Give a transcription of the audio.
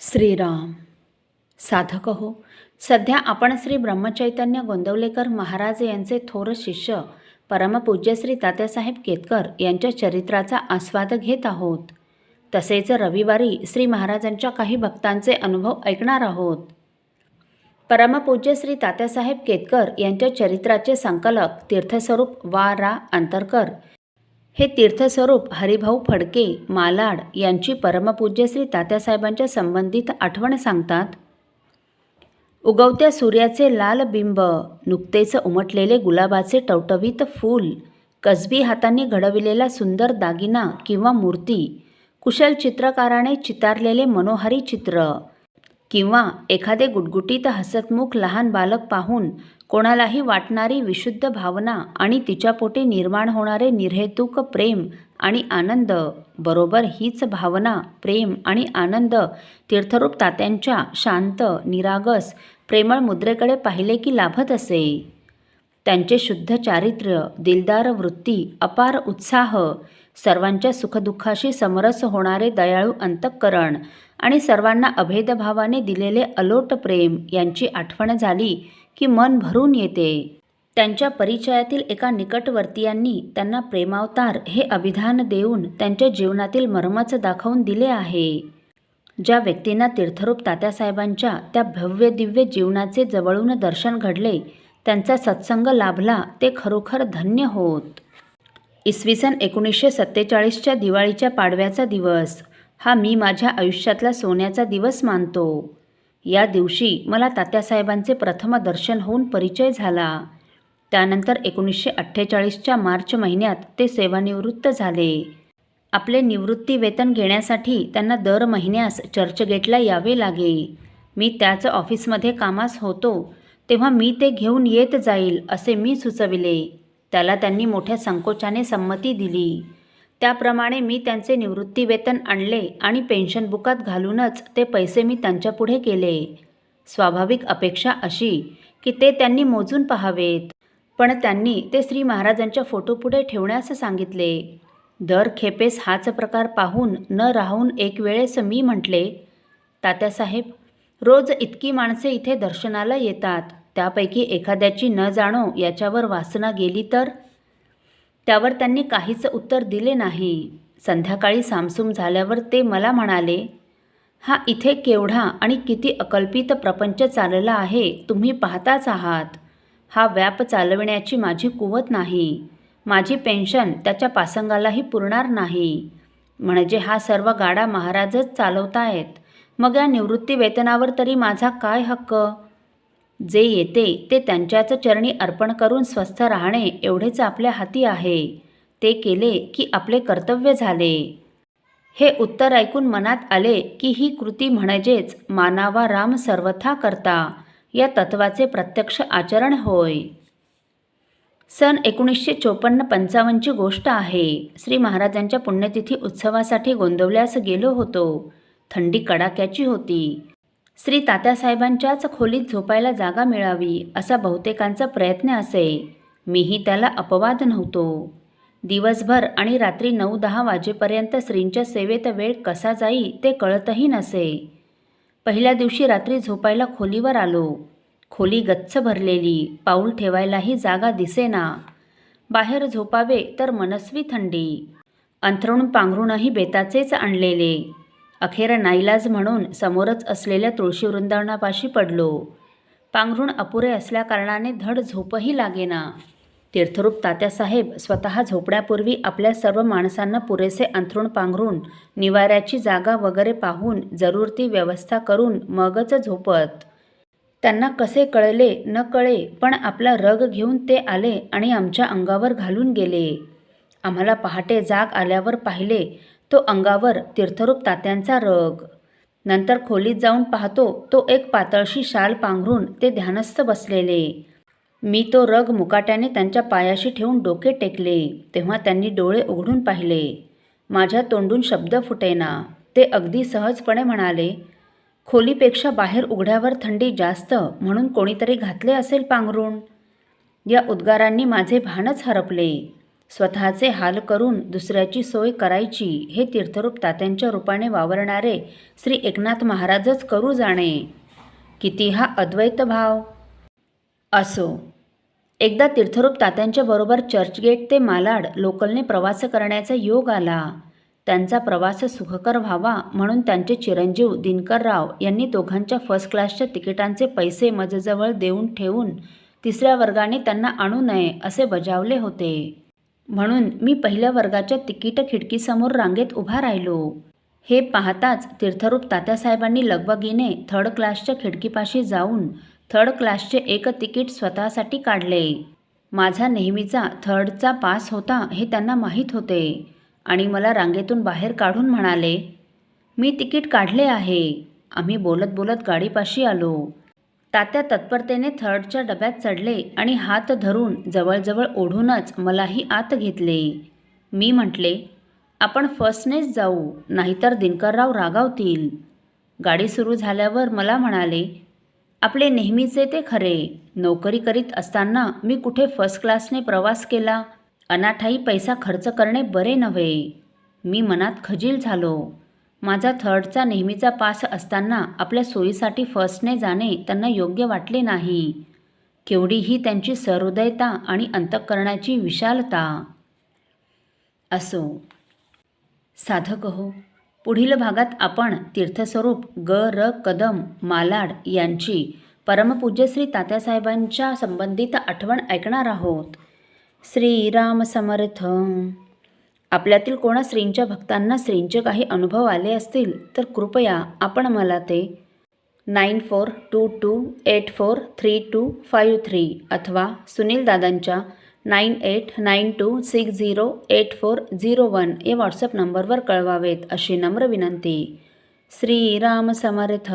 श्रीराम. साधक हो, सध्या आपण श्री ब्रह्मचैतन्य गोंदवलेकर महाराज यांचे थोर शिष्य परमपूज्य श्री तात्यासाहेब केतकर यांच्या चरित्राचा आस्वाद घेत आहोत. तसेच रविवारी श्री महाराजांच्या काही भक्तांचे अनुभव ऐकणार आहोत. परमपूज्य श्री तात्यासाहेब केतकर यांच्या चरित्राचे संकलक तीर्थस्वरूप वा रा अंतरकर हे तीर्थस्वरूप हरिभाऊ फडके मालाड यांची परमपूज्य श्री तात्यासाहेबांच्या संबंधित आठवण सांगतात. उगवत्या सूर्याचे लाल बिंब, नुकतेच उमटलेले गुलाबाचे टवटवीत फूल, कसबी हातांनी घडविलेला सुंदर दागिना किंवा मूर्ती, कुशल चित्रकाराने चितारलेले मनोहारी चित्र किंवा एखादे गुटगुटीत हसतमुख लहान बालक पाहून कोणालाही वाटणारी विशुद्ध भावना आणि तिच्या पोटी निर्माण होणारे निर्हेतुक प्रेम आणि आनंद, बरोबर हीच भावना, प्रेम आणि आनंद तीर्थरूप तात्यांच्या शांत, निरागस, प्रेमळ मुद्रेकडे पाहिले की लाभत असे. त्यांचे शुद्ध चारित्र्य, दिलदार वृत्ती, अपार उत्साह, सर्वांच्या सुखदुःखाशी समरस होणारे दयाळू अंतःकरण आणि सर्वांना अभेदभावाने दिलेले अलोट प्रेम यांची आठवण झाली की मन भरून येते. त्यांच्या परिचयातील एका निकटवर्तीयांनी त्यांना प्रेमावतार हे अभिधान देऊन त्यांच्या जीवनातील मर्मच दाखवून दिले आहे. ज्या व्यक्तींना तीर्थरूप तात्यासाहेबांच्या त्या भव्य दिव्य जीवनाचे जवळून दर्शन घडले, त्यांचा सत्संग लाभला, ते खरोखर धन्य होत. इसवी सन 1947च्या दिवाळीच्या पाडव्याचा दिवस हा मी माझ्या आयुष्यातला सोन्याचा दिवस मानतो. या दिवशी मला तात्यासाहेबांचे प्रथम दर्शन होऊन परिचय झाला. त्यानंतर 1948च्या मार्च महिन्यात ते सेवानिवृत्त झाले. आपले निवृत्ती वेतन घेण्यासाठी त्यांना दर महिन्यास चर्चगेटला यावे लागे. मी त्याच ऑफिसमध्ये कामास होतो तेव्हा मी ते घेऊन येत जाईल असे मी सुचविले. त्याला त्यांनी मोठ्या संकोचाने संमती दिली. त्याप्रमाणे मी त्यांचे निवृत्ती वेतन आणले आणि पेन्शन बुकात घालूनच ते पैसे मी त्यांच्यापुढे केले. स्वाभाविक अपेक्षा अशी की ते त्यांनी मोजून पाहावेत, पण त्यांनी ते श्री महाराजांच्या फोटोपुढे ठेवण्यास सांगितले. दर खेपेस हाच प्रकार पाहून न राहून एक वेळेस मी म्हटले, तात्यासाहेब, रोज इतकी माणसे इथे दर्शनाला येतात, त्यापैकी एखाद्याची न जाणो याच्यावर वासना गेली तर? त्यावर त्यांनी काहीच उत्तर दिले नाही. संध्याकाळी सामसूम झाल्यावर ते मला म्हणाले, हा इथे केवढा आणि किती अकल्पित प्रपंच चालला आहे तुम्ही पाहताच आहात. हा व्याप चालविण्याची माझी कुवत नाही. माझी पेन्शन त्याच्या पासंगालाही पुरणार नाही. म्हणजे हा सर्व गाडा महाराजच चालवतायत, मग या निवृत्ती वेतनावर तरी माझा काय हक्क? जे येते ते त्यांच्याच चरणी अर्पण करून स्वस्थ राहणे एवढेच आपल्या हाती आहे. ते केले की आपले कर्तव्य झाले. हे उत्तर ऐकून मनात आले की ही कृती म्हणजेच मानावा राम सर्वथा करता या तत्वाचे प्रत्यक्ष आचरण होय. सन 1954-55ची गोष्ट आहे. श्री महाराजांच्या पुण्यतिथी उत्सवासाठी गोंदवल्यास गेलो होतो. थंडी कडाक्याची होती. श्री तात्यासाहेबांच्याच खोलीत झोपायला जागा मिळावी असा बहुतेकांचा प्रयत्न असे. मीही त्याला अपवाद नव्हतो. दिवसभर आणि रात्री 9-10 वाजेपर्यंत श्रींच्या सेवेत वेळ कसा जाई ते कळतही नसे. पहिल्या दिवशी रात्री झोपायला खोलीवर आलो. खोली गच्च भरलेली, पाऊल ठेवायलाही जागा दिसेना. बाहेर झोपावे तर मनस्वी थंडी. अंथरूण पांघरूणही बेताचेच आणलेले. अखेर नाईलाज म्हणून समोरच असलेल्या तुळशी वृंदावनापाशी पडलो. पांघरूण अपुरे असल्याकारणाने धड झोपही लागेना. तीर्थरूप तात्यासाहेब स्वतः झोपण्यापूर्वी आपल्या सर्व माणसांना पुरेसे अंथरूण पांघरूण, निवाऱ्याची जागा वगैरे पाहून जरूर ती व्यवस्था करून मगच झोपत. त्यांना कसे कळले न कळे पण आपला रग घेऊन ते आले आणि आमच्या अंगावर घालून गेले. आम्हाला पहाटे जाग आल्यावर पाहिले तो अंगावर तीर्थरूप तात्यांचा रग. नंतर खोलीत जाऊन पाहतो तो एक पातळशी शाल पांघरून ते ध्यानस्थ बसलेले. मी तो रग मुकाट्याने त्यांच्या पायाशी ठेवून डोके टेकले तेव्हा त्यांनी डोळे उघडून पाहिले. माझ्या तोंडून शब्द फुटेना. ते अगदी सहजपणे म्हणाले, खोलीपेक्षा बाहेर उघड्यावर थंडी जास्त म्हणून कोणीतरी घातले असेल पांघरूण. या उद्गारांनी माझे भानच हरपले. स्वतःचे हाल करून दुसऱ्याची सोय करायची हे तीर्थरूप तात्यांच्या रूपाने वावरणारे श्री एकनाथ महाराजच करू जाणे. किती हा अद्वैत भाव. असो. एकदा तीर्थरूप तात्यांच्या बरोबर चर्चगेट ते मालाड लोकलने प्रवास करण्याचा योग आला. त्यांचा प्रवास सुखकर व्हावा म्हणून त्यांचे चिरंजीव दिनकरराव यांनी दोघांच्या फर्स्ट क्लासच्या तिकिटांचे पैसे माझ्याजवळ देऊन ठेवून तिसऱ्या वर्गाने त्यांना आणू नये असे बजावले होते. म्हणून मी पहिल्या वर्गाच्या तिकीट खिडकीसमोर रांगेत उभा राहिलो. हे पाहताच तीर्थरूप तात्यासाहेबांनी लगबगीने थर्ड क्लासच्या खिडकीपाशी जाऊन थर्ड क्लासचे एक तिकीट स्वतःसाठी काढले. माझा नेहमीचा थर्डचा पास होता हे त्यांना माहीत होते आणि मला रांगेतून बाहेर काढून म्हणाले, मी तिकीट काढले आहे. आम्ही बोलत बोलत गाडीपाशी आलो. तात्या तत्परतेने थर्डच्या डब्यात चढले आणि हात धरून जवळजवळ ओढूनच मलाही आत घेतले. मी म्हटले, आपण फर्स्टनेच जाऊ, नाहीतर दिनकरराव रागावतील. गाडी सुरू झाल्यावर मला म्हणाले, आपले नेहमीचे ते खरे. नोकरी करीत असताना मी कुठे फर्स्ट क्लासने प्रवास केला. अनाठाई पैसा खर्च करणे बरे नव्हे. मी मनात खजील झालो. माझा थर्डचा नेहमीचा पास असताना आपल्या सोयीसाठी फर्स्टने जाणे त्यांना योग्य वाटले नाही. केवढी ही त्यांची सहृदयता आणि अंतःकरणाची विशालता. असो. साधक हो, पुढील भागात आपण तीर्थस्वरूप ग. र. कदम मालाड यांची परमपूज्य श्री तात्यासाहेबांच्या संबंधित आठवण ऐकणार आहोत. श्रीराम समर्थ. आपल्यातील कोणा श्रींच्या भक्तांना श्रींचे काही अनुभव आले असतील तर कृपया आपण मला ते 9422843253 अथवा सुनील दादांच्या 9892608401 या व्हॉट्सअप नंबरवर कळवावेत अशी नम्र विनंती. श्रीराम समर्थ.